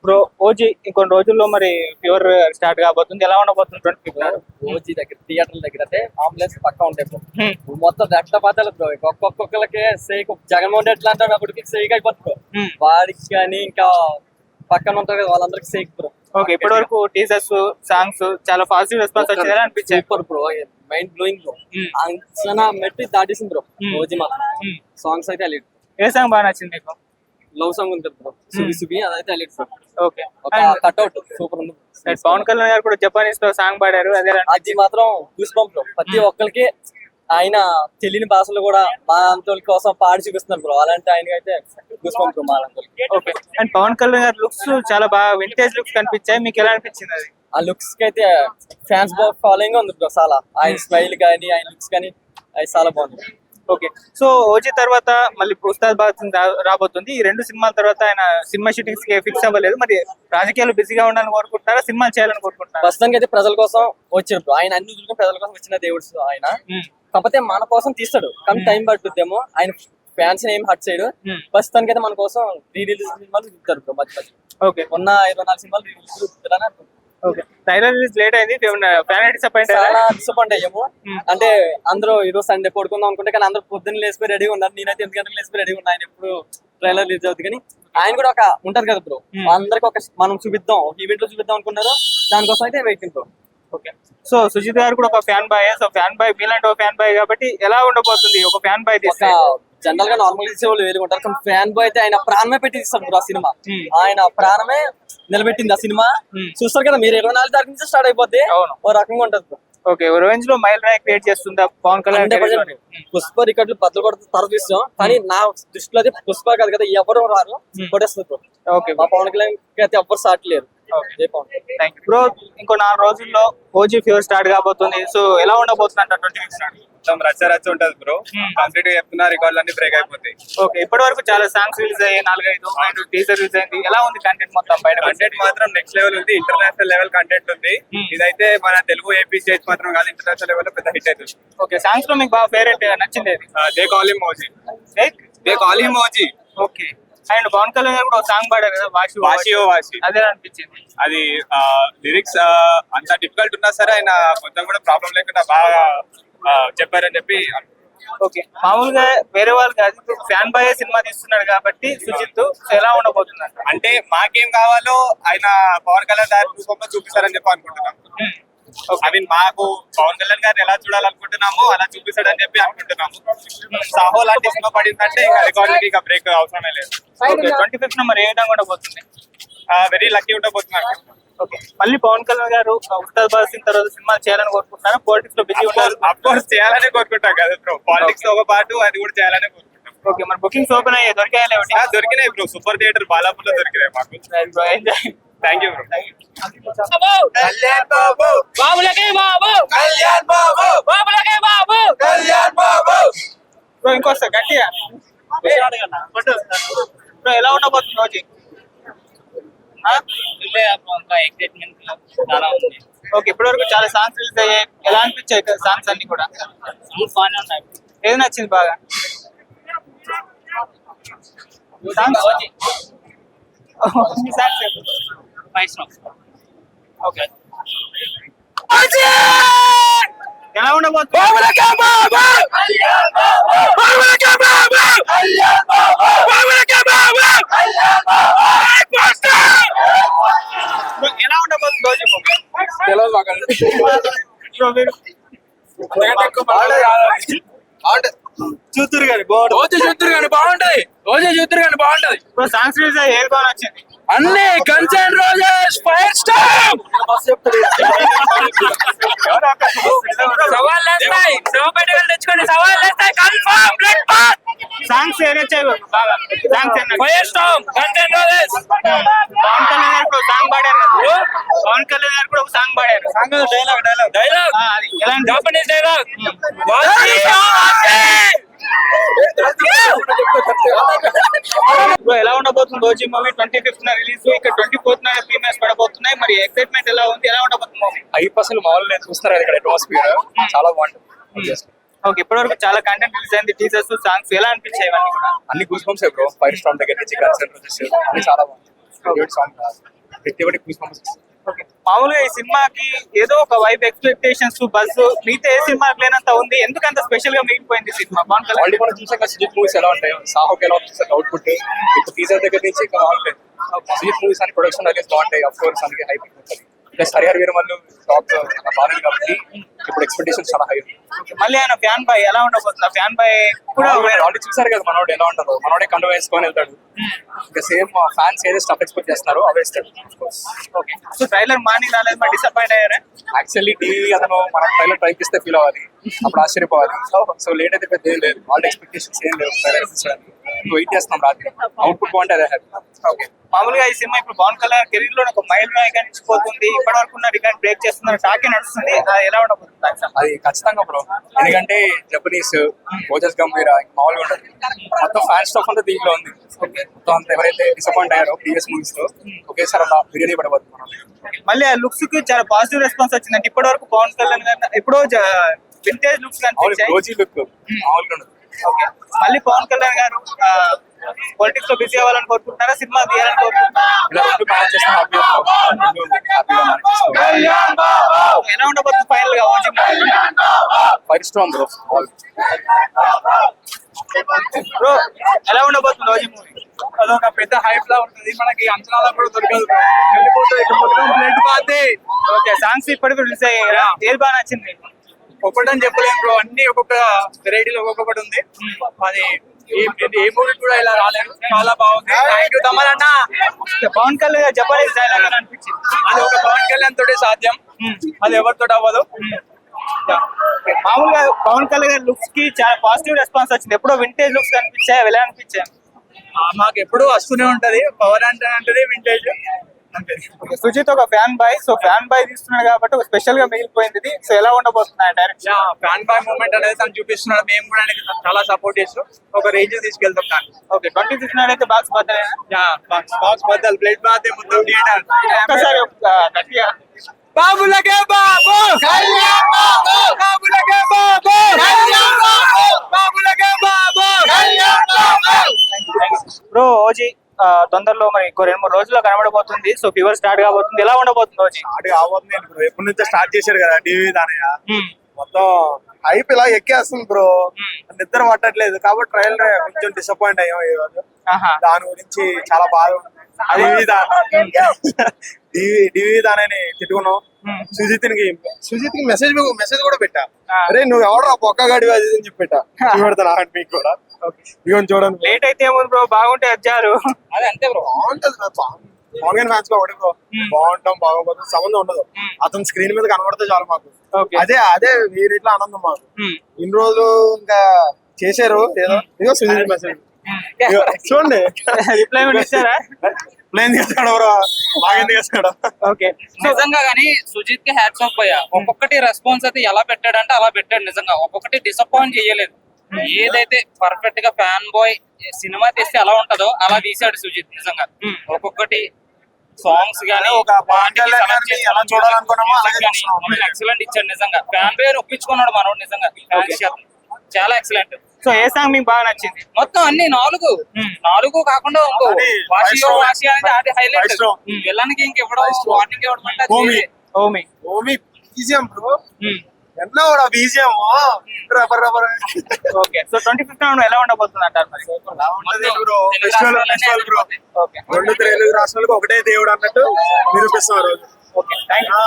Bro OG ఇంకొన్ని రోజుల్లో మరి ప్యూర్ స్టార్ట్ కాబోతుంది. ఎలా ఉండబోతుంది 25th? ఓజీ దగ్గర థియేటర్ల దగ్గర అయితే అంబులెన్స్ పక్కా ఉంటాయి బ్రో. మొత్తం రక్తపాతాలు బ్రో. ఒక్కొక్కరికి సేక్ జగన్మోహన్ రెడ్డి అంటారు అప్పటికి సేక్ అయిపోతుంది బ్రో. వాడికి కానీ ఇంకా పక్కన ఉంటారు కదా వాళ్ళందరికి సేక్ బ్రో. ఓకే, ఇప్పటి వరకు టీజర్స్ సాంగ్స్ చాలా పాజిటివ్ రెస్పాన్స్ వచ్చింది అనిపించాయి. Super bro, mind blowing bro. అంచనా మెట్టి దాటేసింది బ్రో ఓజీ మాత్రం. సాంగ్స్ అయితే అలీడ్. ఏ సాంగ్ బాగా నచ్చింది మీకు? లవ్ సాంగ్ ఉంది బ్రో, సుబి సుబి, అదైతే అలీడ్ బ్రో. ఓకే, ఒక కట్అవుట్ సూపర్ ఉంది. పవన్ కళ్యాణ్ గారు కూడా జపానీస్ లో సాంగ్ పాడారు, అదే అది మాత్రం గూస్బంప్ బ్రో. ప్రతి ఒక్కరికి ఆయన తెలియని భాషలు కూడా మా అంతోళ్ళ కోసం పాడి చూపిస్తున్నారు బ్రో. అలాంటి ఆయనకి అయితే గూస్బంప్ బ్రో మా అంతోళ్ళకి. ఓకే, అండ్ పవన్ కళ్యాణ్ గారి లుక్స్ చాలా బాగా వింటేజ్ లుక్స్ కనిపించాయి. మీకు ఎలా అనిపించింది అది? ఆ లుక్స్ కి అయితే ఫ్యాన్స్ ఫాలోయింగ్ ఉంది బ్రో చాలా. ఆయన స్మైల్ కానీ ఆయన లుక్స్ కానీ అది చాలా బాగుంది. ఓకే, సో ఓజీ తర్వాత మళ్ళీ ఉస్తాద్ భగత్ సింగ్ రాబోతుంది. ఈ రెండు సినిమాల తర్వాత ఆయన సినిమా షూటింగ్స్ కి ఫిక్స్ అవ్వలేదు. మరి రాజకీయాలు బిజీగా ఉండాలని కోరుకుంటారా, సినిమాలు చేయాలని కోరుకుంటారా? ప్రస్తుతానికి అయితే ప్రజల కోసం వచ్చారు బ్రో. ఆయన అన్ని వదులుకొని ప్రజల కోసం వచ్చిన దేవుడు ఆయన. కాకపోతే మన కోసం తీస్తాడు, కానీ టైం పట్టుద్దేమో. ఆయన ఫ్యాన్స్ ఏం హర్ట్ చేయడు. ప్రస్తుతానికి అయితే మన కోసం రీ రిలీజ్ సినిమాలు తీస్తారు బ్రో మధ్య మధ్య. ఓకే, ఉన్న 24 సినిమాలు రీ రిలీజ్ తీస్తారని అనుకుంటున్నాను. ఓకే, ట్రైలర్ రిలీజ్ లేట్ అయింది, ఫ్యాన్ డిసప్పాయింట్ చాలా డిసప్పాయింట్ అయ్యాము. అంటే అందరూ ఈరోజు సండే పడుకుందాం అనుకుంటే కానీ అందరూ పొద్దున్న లేసిపోయి రెడీగా ఉన్నారు. నేనైతే 8 గంటలకు లేసిపోయి రెడీగా ఉన్నా. ఆయన ఎప్పుడు ట్రైలర్ రిలీజ్ అవుతుంది కానీ ఆయన కూడా ఒక ఉంటది కదా బ్రో, అందరికి ఒక మనం చూపిద్దాం, ఒక ఈవెంట్ లో చూపిద్దాం అనుకున్నారు. దానికోసం అయితే waiting bro. Okay, so Sujith garu కూడా ఒక fan boy. So fan boy మీలాంటి ఒక ఫ్యాన్ బాయ్ కాబట్టి ఎలా ఉండబోతుంది ఒక ఫ్యాన్ బాయ్ తీస్తే? జనరల్ గా నార్మల్ తీసే వాళ్ళు వేరుగా ఉంటారు, కానీ ఫ్యాన్ బాయ్ అయితే ఆయన ప్రాణమే పెట్టి తీస్తారు బ్రో. ఆ సినిమా ఆయన ప్రాణమే నిలబెట్టింది. ఆ సినిమా చూస్తారు కదా మీరు, 24 తారీఖు నుంచి స్టార్ట్ అయిపోద్ది. ఓ రకంగా ఉంటది బ్రో. ఓకే, రేంజ్ లో మైల్ రాయ్ క్రియేట్ చేస్తుందా పవన్ కళ్యాణ్? పుష్ప రికార్డులు బద్దలు కొడుతూ తర్వాత ఇస్తాం, కానీ నా దృష్టిలో అయితే పుష్ప కాదు కదా, ఎవరు రారు కొట్టేస్తుంది బ్రో. ఓకే, మా పవన్ కళ్యాణ్ అయితే ఎవ్వరు సాట్లేరు. బ్రో ఇంకో 4 రోజుల్లో ఓజీ ఫ్యూర్ స్టార్ట్ కాబోతుంది. సో ఎలా ఉండబోతుంది అంట 25th? మొత్తం రచ్చ ఉంటది బ్రో. కంప్లీట్ గా చెప్తున్నా, రికార్డులు అన్ని బ్రేక్ అయిపోతాయి. ఓకే, ఇప్పటి వరకు చాలా సాంగ్స్ రిలీజ్ అయ్యాయి, 4-5 టీజర్ రిలీజ్ అయింది. ఎలా ఉంది కంటెంట్ మొత్తం? బయట కంటెంట్ మాత్రం నెక్స్ట్ లెవెల్ ఉంది, ఇంటర్నేషనల్ లెవెల్ కంటెంట్ ఉంది. ఇదైతే మన తెలుగు ఏపీ స్టేజ్ మాత్రం కాదు, ఇంటర్నేషనల్ లెవెల్ లో పెద్ద హిట్ అవుతుంది. ఓకే, సాంగ్స్ లో మీకు బాగా ఫేవరెట్ నచ్చింది? They call him OG. They call him OG. Okay, and Pawan Kalyan garu కూడా ఒక సాంగ్ పాడారు కదా, వాషి. అదే అనిపించింది. అది లిరిక్స్ అంత డిఫికల్ట్ ఉన్నా సరే ఆయన కొంచెం కూడా ప్రాబ్లం లేకుండా బాగా చెప్పారని చెప్పి. ఓకే, మామూలుగా వేరే వాళ్ళు కాదు, ఫ్యాన్ బాయ్ సినిమా తీస్తున్నాడు కాబట్టి సుజిత్ ఎలా ఉండబోతుంది అంటే మాకేం కావాలో ఆయన పవన్ కళ్యాణ్ గారి రూపంలో చూపిస్తారని చెప్పి అనుకుంటున్నాం. ఐ మీన్ మాకు పవన్ కళ్యాణ్ గారిని ఎలా చూడాలనుకుంటున్నామో అలా చూపిస్తాడని చెప్పి అనుకుంటున్నాము. సాహో లాంటి సినిమా పడిందంటే ఇంకా రికార్డులకి ఇక బ్రేక్ అవసరమే లేదు. 25th మరి ఏ విధంగా ఉండబోతుంది? Very lucky ఉండబోతున్నారు. ఓకే, మళ్ళీ పవన్ కళ్యాణ్ గారు ఉస్తాద్ భగత్ సింగ్ తర్వాత సినిమా చేయాలని కోరుకుంటున్నారా? పాలిటిక్స్ లో బిజీ ఉన్నారు. అఫ్కోర్స్ చేయాలనే కోరుకుంటాం కదా బ్రో, పాలిటిక్స్ ఒక పాటు అది కూడా చేయాలనే కోరుకుంటాం. ఓకే, మరి బుకింగ్స్ ఓపెన్ అయ్యాయి, దొరికాయలే? దొరికినాయి బ్రో, సూపర్ థియేటర్ బాలాపూర్ లో దొరికినాయి మాకు. Thank you bro. Kalyan Babu బాబులకే బాబు, కళ్యాణ్ బాబు బాబులకే బాబు, కళ్యాణ్ బాబు. బ్రో ఇంకోసారి గట్టిగా బ్రో, ఎలా ఉండబోతుంది రోజు? ఓకే, ఇప్పటి వరకు చాలా సాంగ్స్ రిలీజ్ అయ్యాయి, ఎలా అనిపించాయి సాంగ్స్ అన్ని కూడా? ఏది నచ్చింది బాగా? ఓకే, ఎలా ఉండబోతుంది? ఎలా ఉండబోతుంది రోజు? చూతురు కానీ బాగుంటది. సాంగ్స్ రిలీజ్ అయ్యి ఏది బాగా నచ్చింది? అన్ని కన్సర్న్ రోజెస్ ఫైర్ స్టార్ సవాళ్ళేస్తాయి, శివపేటలు తెచ్చుకొని సవాళ్ళేస్తాయి కన్ఫర్మ్ బ్లడ్ పాత్. సాంగ్స్ ఏ నచ్చాయి బాగా? Songs fire star concern roses. Pawan Kalyan garu కూడా సాంగ్ పాడారు. పవన్ కళ్యాణ్ గారు కూడా ఒక సాంగ్ పాడారు. డైలాగ్ ఎలాంటి జాపనీస్ డైలాగ్. ఎలా ఉండబోతుంది ఓజీ మూవీ? 25th రిలీజ్, ఇక్కడ 24th ప్రీమియర్స్ పడబోతున్నాయి. మరి ఎక్సైట్మెంట్ ఎలా ఉంది? ఎలా ఉండబోతుంది మూవీ? 5% మామూలు చూస్తారు ఇక్కడ అట్మాస్ఫియర్ చాలా బాగుంటుంది. ఓకే, ఇప్పటి వరకు చాలా కంటెంట్ రిలీజ్ అయింది, టీజర్స్ సాంగ్స్ ఎలా అనిపించాయి? ఇవన్నీ కూడా అన్ని goose bumps bro. Fire star దగ్గర నుంచి కన్సర్న్ రోజెస్ అన్ని చాలా బాగుంది. ఫేవరెట్ సాంగ్ ప్రతి గూస్ బంప్స్. ఓకే, మామూలుగా ఈ సినిమాకి ఏదో ఒక వైబ్, ఎక్స్పెక్టేషన్స్, బస్ మిగతా ఏ సినిమాకి లేనంత ఉంది. ఎందుకంత స్పెషల్ గా మిగిలిపోయింది సినిమా? పవన్ కళ్యాణ్ ఆల్రెడీ మనం చూసాం కదా సుజిత్ మూవీస్ ఎలా ఉంటాయో, సాహోకి ఎలా ఉంటుంది అవుట్పుట్, ఇప్పుడు టీజర్ దగ్గర నుంచి ఇంకా బాగుంటాయి. సుజిత్ మూవీస్ అని ప్రొడక్షన్ అనేది బాగుంటాయి. ఆఫ్ కోర్స్ అందుకే హైప్ ఉంటుంది. ప్లస్ హరిహర వీరమల్లు టాప్ బాగుంది కాబట్టి ఇప్పుడు ఎక్స్పెక్టేషన్ చాలా హై ఉంది. మళ్ళీ ఆయన ఫ్యాన్ బాయ్ ఎలా ఉండబోతుంది? ఫ్యాన్ బాయ్ కూడా ఆల్రెడీ చూసారు కదా మనోడు ఎలా ఉంటారు. మనోడే కండు వేసుకొని వెళ్తాడు. ఇంకా సేమ్ ఫ్యాన్స్ ఏదో స్టఫ్ ఎక్స్పెక్ట్ చేస్తున్నారు అవే ఇస్తాడు. ఓకే, సో ట్రైలర్ మార్నింగ్ రాలేదు, మరి డిసప్పాయింట్ అయ్యారా? యాక్చువల్లీ టీవీ అతను మన ట్రైలర్ ట్రై చేస్తే ఫీల్ అవ్వాలి, అప్పుడు ఆశ్చర్యపోవాలి. సో లేట్ అయితే పెద్ద ఏం లేదు, ఆల్రెడీ ఎక్స్పెక్టేషన్స్ ఏం లేవు. వెయిట్ చేస్తున్నాం రాత్రి, అవుట్పుట్ బాగుంటే అదే హ్యాపీ. ఓకే, మామూలుగా ఈ సినిమా ఇప్పుడు పవన్ కళ్యాణ్ కెరీర్ లో ఒక మైల్ రాయిగా నిలిచిపోతుంది. ఇప్పటి వరకు ఉన్న రికార్డ్ బ్రేక్ చేస్తున్నారు, టాకే నడుస్తుంది. అది ఎలా ఉండబోతుంది? అది ఖచ్చితంగా బ్రో, ఎందుకంటే జపనీస్, ఓజస్ గంభీర మామూలుగా ఉండదు. మొత్తం ఫ్యాన్ స్టాఫ్ అంతా దీంట్లో ఉంది. మొత్తం అంతా ఎవరైతే డిసప్పాయింట్ అయ్యారో ప్రీవియస్ మూవీస్ లో ఒకేసారి అలా బిర్యానీ పడబోతుంది. మళ్ళీ ఆ లుక్స్ కి చాలా పాజిటివ్ రెస్పాన్స్ వచ్చిందంటే ఇప్పటి వరకు పవన్ కళ్యాణ్ గారు ఎప్పుడో వింటేజ్ లుక్స్ కనిపించాయి. రోజీ లుక్ మామూలుగా ఉండదు. ఓకే, మళ్ళీ పవన్ కళ్యాణ్ గారు పాలిటిక్స్ లో బిజీ అవ్వాలని కోరుకుంటున్నారా, సినిమా తీయాలని కోరుకుంటున్నారా? ఇలా రెండు మేనేజ్ చేస్తే హ్యాపీగా ఎలా ఉండబోతుంది ఫైనల్ గా? Fire strong bro. బ్రో ఎలా ఉండబోతుంది రోజు మూవీ? అదొక పెద్ద హైప్ లా ఉంటుంది, మనకి అంచనాలు కూడా దొరకదు. బ్లడ్ బాతే. ఓకే, సాంగ్స్ ఇప్పటికి రిలీజ్ అయ్యాయి కదా, ఏది బాగా నచ్చింది? ఒకటని చెప్పలేము బ్రో, అన్ని ఒక్కొక్క వెరైటీలో ఒక్కొక్కటి ఉంది. అది ఏ మూవీ కూడా ఇలా రాలేదు, చాలా బాగుంది. థ్యాంక్ యూ తమన్ అన్న. పవన్ కళ్యాణ్ గారు జపనీస్ డైలాగ్ అని అనిపించింది. అది ఒక పవన్ కళ్యాణ్ తోటే సాధ్యం, అది ఎవరితో అవ్వదు. మామూలుగా పవన్ కళ్యాణ్ గారి లుక్స్ కి చాలా పాజిటివ్ రెస్పాన్స్ వచ్చింది. ఎప్పుడో వింటేజ్ లుక్స్ కనిపించాయి, ఎలా అనిపించాయి? మాకు ఎప్పుడు వస్తూనే ఉంటది, పవర్ అంటే వింటేజ్ అంతే. సుజిత్ ఒక fan boy, so fan bye తీస్తున్నాడు కాబట్టి ఒక స్పెషల్ గా మిగిలిపోయింది ఇది. సో ఎలా ఉండబోతున్నాయి డైరెక్షన్? ఫ్యాన్ బాయ్ మూమెంట్ అనేది తను చూపిస్తున్నాడు, మేము కూడా ఆయనకి చాలా సపోర్ట్ చేస్తూ ఒక రేంజ్ తీసుకెళ్తాం దాన్ని. ఓకే, 26 నాడైతే బాక్స్ బద్దలేనా? బాక్స్ బద్దలు, ప్లేట్ బాతే మొత్తం థియేటర్. ఒక్కసారి గట్టిగా బాబులకే బాబు, కళ్యాణ్ బాబు, బాబులకే బాబు, కళ్యాణ్ బాబు, బాబులకే బాబు, కళ్యాణ్ బాబు. బ్రో ఓజీ తొందరలో మరి ఇంకో 2-3 రోజుల్లో కనబడబోతుంది. సో ఫీవర్ స్టార్ట్ కాబోతుంది, ఎలా ఉండబోతుంది ఓజీ? స్టార్ట్ కాబోతుంది బ్రో, ఎప్పటి నుంచో స్టార్ట్ చేశారు కదా టీవీ దానయ్య. మొత్తం హైప్ ఇలా ఎక్కేస్తుంది బ్రో, నిద్ర పట్టట్లేదు కాబట్టి ట్రైలర్ కొంచెం డిసప్పాయింట్ అయ్యాం ఈ రోజు. దాని గురించి చాలా బాధ. డివి దానని తిట్టుకున్నాం. సుజిత్ కి మెసేజ్ కూడా పెట్టా, అరే నువ్వు ఎవడరా పొక్క గడివి అది అని చెప్పి పెట్టా. చూపెడతా మీకు కూడా, ఇవన్నీ చూడండి. లేట్ అయితే ఏముంది బ్రో, బాగుంటే వచ్చారు. అది అంతే బ్రో, బాగుంటది. పవన్ కళ్యాణ్ ఫ్యాన్స్ ఒకటి బ్రో, బాగుంటాం బాగోపోతాం సంబంధం ఉండదు. అతను స్క్రీన్ మీద కనబడితే చాలు మాకు. అదే వీరిట్లా ఆనందం మాకు. ఇన్ని రోజులు ఇంకా చేశారు ఏదో. ఇదో సుజిత్ మెసేజ్ చూడండి, రిప్లై ఇచ్చారా? ప్లేన్ చేస్తాడు బ్రో, బాగా చేస్తాడు. ఓకే, నిజంగా కానీ సుజిత్ కి హ్యాట్స్ ఆఫ్ అయ్యా. ఒక్కొక్కటి రెస్పాన్స్ అయితే ఎలా పెట్టాడంటే అలా పెట్టాడు. నిజంగా ఒక్కొక్కటి డిసప్పాయింట్ చేయలేదు. ఏదైతే పర్ఫెక్ట్ గా ఫ్యాన్ బాయ్ సినిమా తీస్తే ఎలా ఉంటదో అలా తీసాడు సుజిత్. నిజంగా ఒక్కొక్కటి సాంగ్స్ గానీ ఒక పవన్ కళ్యాణ్ గారిని ఎలా చూడాలనుకున్నామో అలాగే చూస్తున్నాం. ఎక్సలెంట్ ఇచ్చాడు. నిజంగా ఫ్యాన్ బాయ్ ఒప్పించుకున్నాడు మనోడు. నిజంగా చాలా ఎక్సలెంట్. సో ఏ సాంగ్ మీకు బాగా నచ్చింది? మొత్తం అన్ని నాలుగు కాకుండా ఇంకో వాషియో వాషి అనేది అది హైలైట్. విలన్కి ఇంకెవడో వార్నింగ్ ఇవ్వడం అంటే అది ఓమి బీజిఎం బ్రో, ఎన్నో కూడా BGM rubber. Okay, so 25th ఎలా ఉండబోతుంది అంటారు మరి? బ్రో ఫెస్టివల్ బ్రో, రెండు తెలుగు రాష్ట్రాలకు ఒకటే దేవుడు అన్నట్టు నిరూపిస్తున్నారు. Okay, thank you.